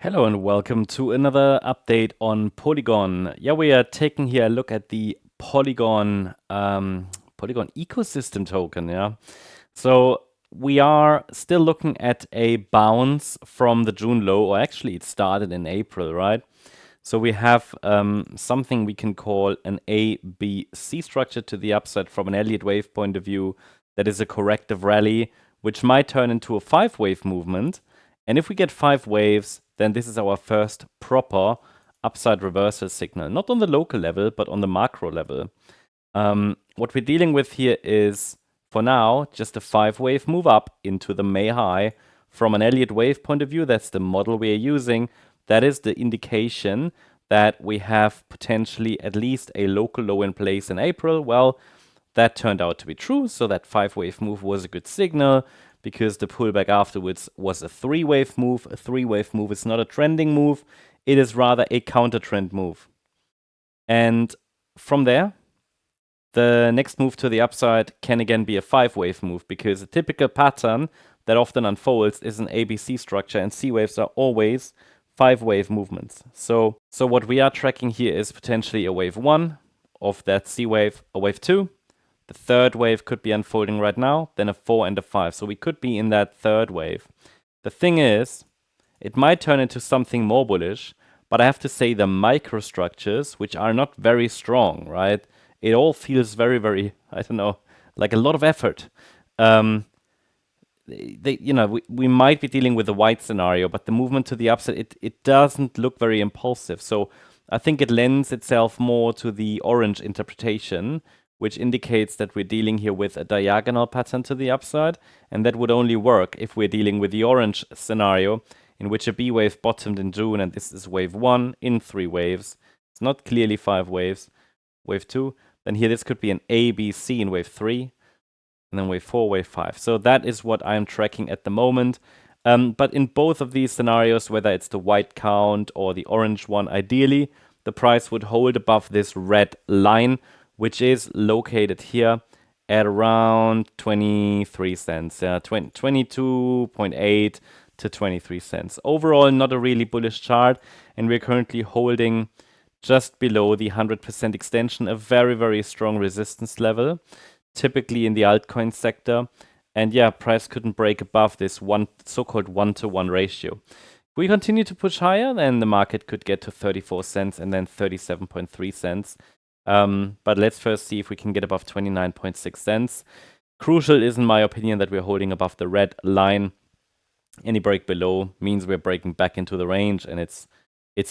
Hello and welcome to another update on Polygon. Yeah, we are taking here a look at the Polygon ecosystem token. Yeah, so we are still looking at a bounce from the June low, or actually it started in April, right? So we have something we can call an ABC structure to the upside from an Elliott wave point of view. That is a corrective rally, which might turn into a 5-wave movement. And if we get 5 waves, then this is our first proper upside reversal signal. Not on the local level, but on the macro level. What we're dealing with here is, for now, just a 5-wave move up into the May high. From an Elliott wave point of view, that's the model we are using. That is the indication that we have potentially at least a local low in place in April. Well, that turned out to be true, so that 5-wave move was a good signal, because the pullback afterwards was a 3-wave move. A 3-wave move is not a trending move, it is rather a counter-trend move. And from there, the next move to the upside can again be a 5-wave move, because a typical pattern that often unfolds is an ABC structure, and C waves are always 5-wave movements. So what we are tracking here is potentially a wave 1 of that C wave, a wave 2. The third wave could be unfolding right now, then a 4 and a 5. So we could be in that third wave. The thing is, it might turn into something more bullish, but I have to say the microstructures, which are not very strong, right? It all feels very, very, I don't know, like a lot of effort. We might be dealing with a white scenario, but the movement to the upside, it doesn't look very impulsive. So I think it lends itself more to the orange interpretation, which indicates that we're dealing here with a diagonal pattern to the upside, and that would only work if we're dealing with the orange scenario, in which a B wave bottomed in June, and this is wave 1 in 3 waves. It's not clearly 5 waves. Wave 2, then here this could be an A, B, C in wave 3, and then wave 4, wave 5. So that is what I'm tracking at the moment. But in both of these scenarios, whether it's the white count or the orange one, ideally, the price would hold above this red line, which is located here at around 23 cents, 22.8 to 23 cents. Overall, not a really bullish chart, and we're currently holding just below the 100% extension, a very, very strong resistance level, typically in the altcoin sector. And yeah, price couldn't break above this so-called 1-to-1 ratio. If we continue to push higher, then the market could get to 34 cents and then 37.3 cents. But let's first see if we can get above 29.6 cents. Crucial is, in my opinion, that we're holding above the red line. Any break below means we're breaking back into the range, and it's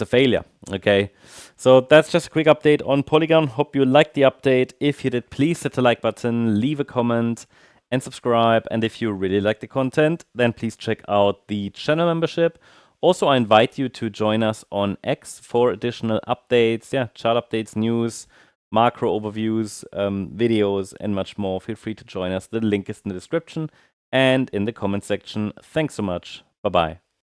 a failure. Okay, so that's just a quick update on Polygon. Hope you liked the update. If you did, please hit the like button, leave a comment, and subscribe. And if you really like the content, then please check out the channel membership. Also, I invite you to join us on X for additional updates, chart updates, news, macro overviews, videos, and much more. Feel free to join us. The link is in the description and in the comment section. Thanks so much. Bye-bye.